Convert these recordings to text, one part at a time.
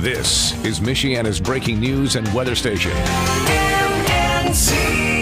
This is Michiana's breaking news and weather station. MNC.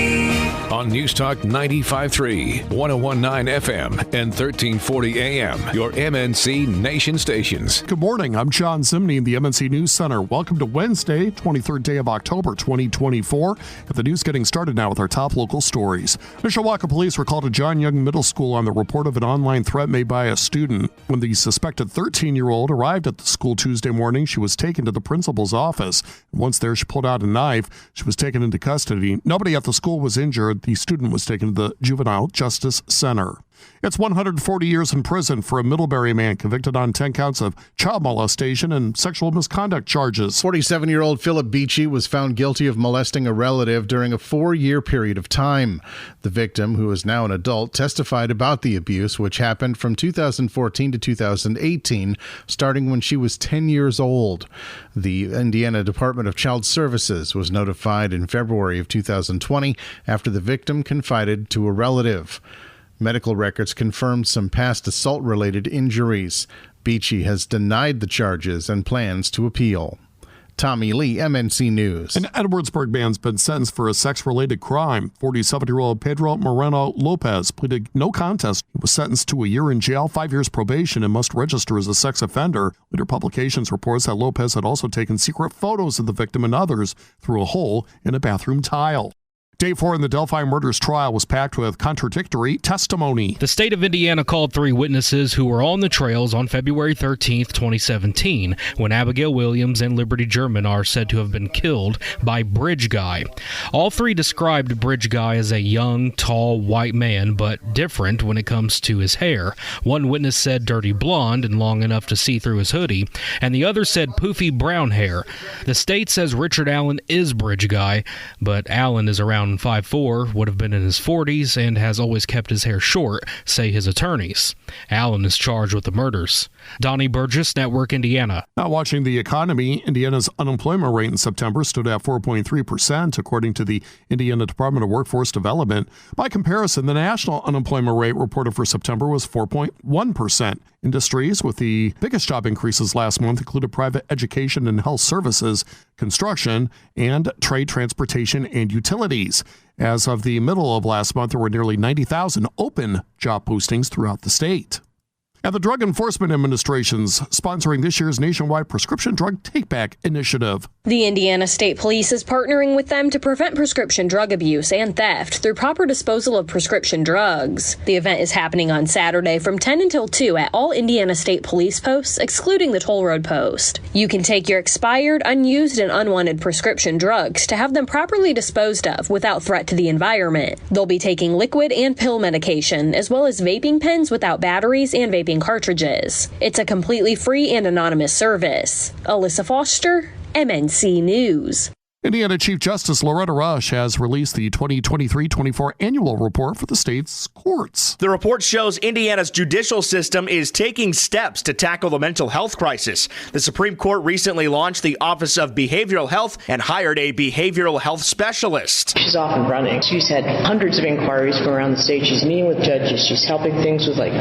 On News Talk 95.3, 101.9 FM, and 1340 AM, your MNC Nation stations. Good morning. I'm John Zimney in the MNC News Center. Welcome to Wednesday, 23rd day of October, 2024. The news getting started now with our top local stories. Mishawaka police were called to John Young Middle School on the report of an online threat made by a student. When the suspected 13-year-old arrived at the school Tuesday morning, she was taken to the principal's office. Once there, she pulled out a knife. She was taken into custody. Nobody at the school was injured. The student was taken to the Juvenile Justice Center. It's 140 years in prison for a Middlebury man convicted on 10 counts of child molestation and sexual misconduct charges. 47-year-old Philip Beachy was found guilty of molesting a relative during a 4-year period of time. The victim, who is now an adult, testified about the abuse, which happened from 2014 to 2018, starting when she was 10 years old. The Indiana Department of Child Services was notified in February of 2020 after the victim confided to a relative. Medical records confirmed some past assault-related injuries. Beachy has denied the charges and plans to appeal. Tommy Lee, MNC News. An Edwardsburg man's been sentenced for a sex-related crime. 47-year-old Pedro Moreno Lopez pleaded no contest. He was sentenced to a year in jail, 5 years probation, and must register as a sex offender. Later publications reports that Lopez had also taken secret photos of the victim and others through a hole in a bathroom tile. Day 4 in the Delphi murders trial was packed with contradictory testimony. The state of Indiana called 3 witnesses who were on the trails on February 13, 2017, when Abigail Williams and Liberty German are said to have been killed by Bridge Guy. All 3 described Bridge Guy as a young, tall, white man, but different when it comes to his hair. One witness said dirty blonde and long enough to see through his hoodie, and the other said poofy brown hair. The state says Richard Allen is Bridge Guy, but Allen is around 5'4", would have been in his 40s, and has always kept his hair short, say his attorneys. Allen is charged with the murders. Donnie Burgess, Network Indiana. Now watching the economy, Indiana's unemployment rate in September stood at 4.3%, according to the Indiana Department of Workforce Development. By comparison, the national unemployment rate reported for September was 4.1%. Industries with the biggest job increases last month included private education and health services, construction, and trade, transportation, and utilities. As of the middle of last month, there were nearly 90,000 open job postings throughout the state. And the Drug Enforcement Administration's sponsoring this year's nationwide prescription drug take-back initiative. The Indiana State Police is partnering with them to prevent prescription drug abuse and theft through proper disposal of prescription drugs. The event is happening on Saturday from 10 until 2 at all Indiana State Police posts, excluding the toll road post. You can take your expired, unused, and unwanted prescription drugs to have them properly disposed of without threat to the environment. They'll be taking liquid and pill medication, as well as vaping pens without batteries and vaping cartridges. It's a completely free and anonymous service. Alyssa Foster, MNC News. Indiana Chief Justice Loretta Rush has released the 2023-24 annual report for the state's courts. The report shows Indiana's judicial system is taking steps to tackle the mental health crisis. The Supreme Court recently launched the Office of Behavioral Health and hired a behavioral health specialist. She's off and running. She's had hundreds of inquiries from around the state. She's meeting with judges. She's helping things with like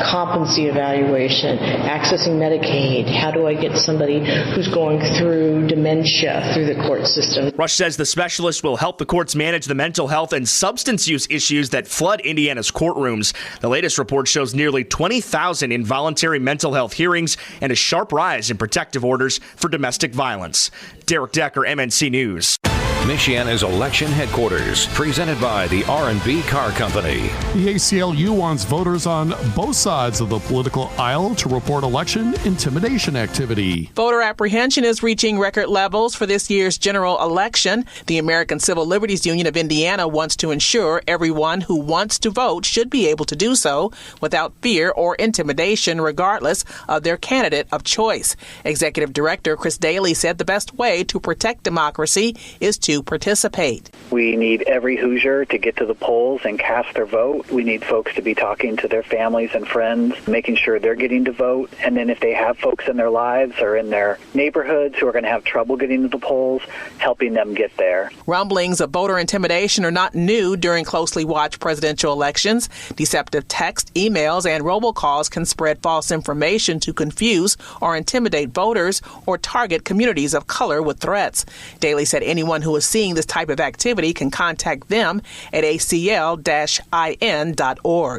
competency evaluation, accessing Medicaid. How do I get somebody who's going through dementia through the court system? Rush says the specialist will help the courts manage the mental health and substance use issues that flood Indiana's courtrooms. The latest report shows nearly 20,000 involuntary mental health hearings and a sharp rise in protective orders for domestic violence. Derek Decker, MNC News. Michiana's election headquarters, presented by the R&B Car Company. The ACLU wants voters on both sides of the political aisle to report election intimidation activity. Voter apprehension is reaching record levels for this year's general election. The American Civil Liberties Union of Indiana wants to ensure everyone who wants to vote should be able to do so without fear or intimidation, regardless of their candidate of choice. Executive Director Chris Daly said the best way to protect democracy is to to participate. We need every Hoosier to get to the polls and cast their vote. We need folks to be talking to their families and friends, making sure they're getting to vote. And then if they have folks in their lives or in their neighborhoods who are going to have trouble getting to the polls, helping them get there. Rumblings of voter intimidation are not new during closely watched presidential elections. Deceptive text, emails, and robocalls can spread false information to confuse or intimidate voters or target communities of color with threats. Daley said anyone who is seeing this type of activity can contact them at acl-in.org.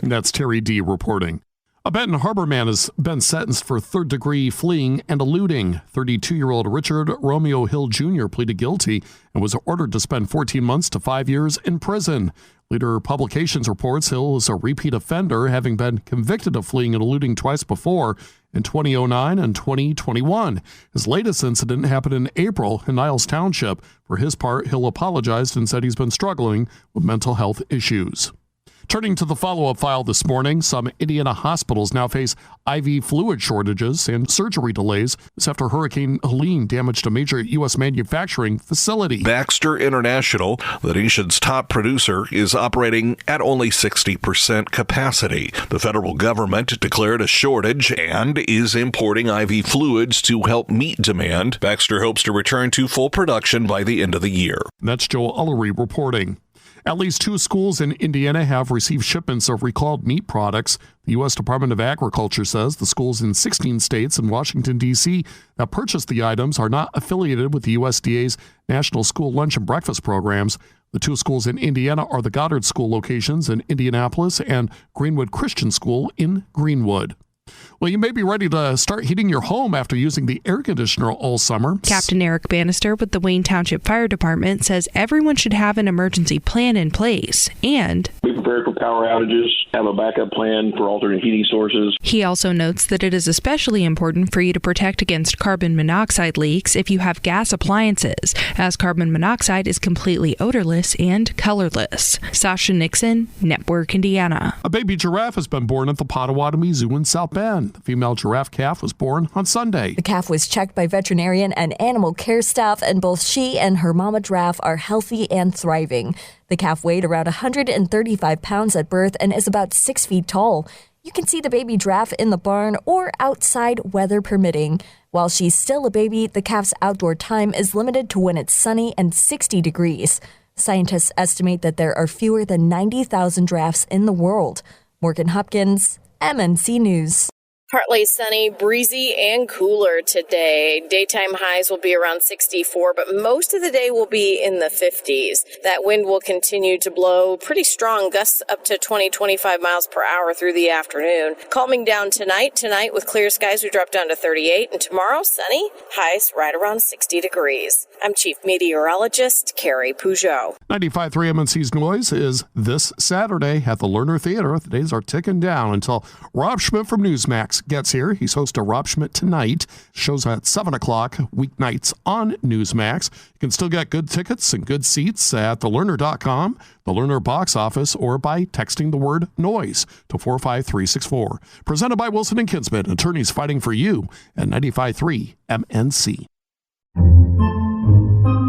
That's Terry D. reporting. A Benton Harbor man has been sentenced for third-degree fleeing and eluding. 32-year-old Richard Romeo Hill Jr. pleaded guilty and was ordered to spend 14 months to 5 years in prison. Leader Publications reports Hill is a repeat offender, having been convicted of fleeing and eluding twice before in 2009 and 2021. His latest incident happened in April in Niles Township. For his part, Hill apologized and said he's been struggling with mental health issues. Turning to the follow-up file this morning, some Indiana hospitals now face IV fluid shortages and surgery delays. This after Hurricane Helene damaged a major U.S. manufacturing facility. Baxter International, the nation's top producer, is operating at only 60% capacity. The federal government declared a shortage and is importing IV fluids to help meet demand. Baxter hopes to return to full production by the end of the year. That's Joe Ullery reporting. At least 2 schools in Indiana have received shipments of recalled meat products. The U.S. Department of Agriculture says the schools in 16 states and Washington, D.C. that purchased the items are not affiliated with the USDA's National School Lunch and Breakfast programs. The 2 schools in Indiana are the Goddard School locations in Indianapolis and Greenwood Christian School in Greenwood. Well, you may be ready to start heating your home after using the air conditioner all summer. Captain Eric Bannister with the Wayne Township Fire Department says everyone should have an emergency plan in place and be prepared for power outages, have a backup plan for alternate heating sources. He also notes that it is especially important for you to protect against carbon monoxide leaks if you have gas appliances, as carbon monoxide is completely odorless and colorless. Sasha Nixon, Network Indiana. A baby giraffe has been born at the Potawatomi Zoo in South Bend. The female giraffe calf was born on Sunday. The calf was checked by veterinarian and animal care staff, and both she and her mama giraffe are healthy and thriving. The calf weighed around 135 pounds at birth and is about 6 feet tall. You can see the baby giraffe in the barn or outside, weather permitting. While she's still a baby, the calf's outdoor time is limited to when it's sunny and 60 degrees. Scientists estimate that there are fewer than 90,000 giraffes in the world. Morgan Hopkins, MNC News. Partly sunny, breezy, and cooler today. Daytime highs will be around 64, but most of the day will be in the 50s. That wind will continue to blow pretty strong, gusts up to 20-25 miles per hour through the afternoon. Calming down tonight. Tonight, with clear skies, we drop down to 38, and tomorrow, sunny, highs right around 60 degrees. I'm Chief Meteorologist Carrie Peugeot. 95.3 MNC's Noise is this Saturday at the Lerner Theater. The days are ticking down until Rob Schmidt from Newsmax gets here. He's host of Rob Schmidt Tonight. Shows at 7 o'clock weeknights on Newsmax. You can still get good tickets and good seats at thelerner.com, the Lerner box office, or by texting the word NOISE to 45364. Presented by Wilson & Kinsman, attorneys fighting for you at 95.3 MNC.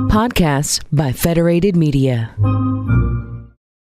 Podcasts by Federated Media.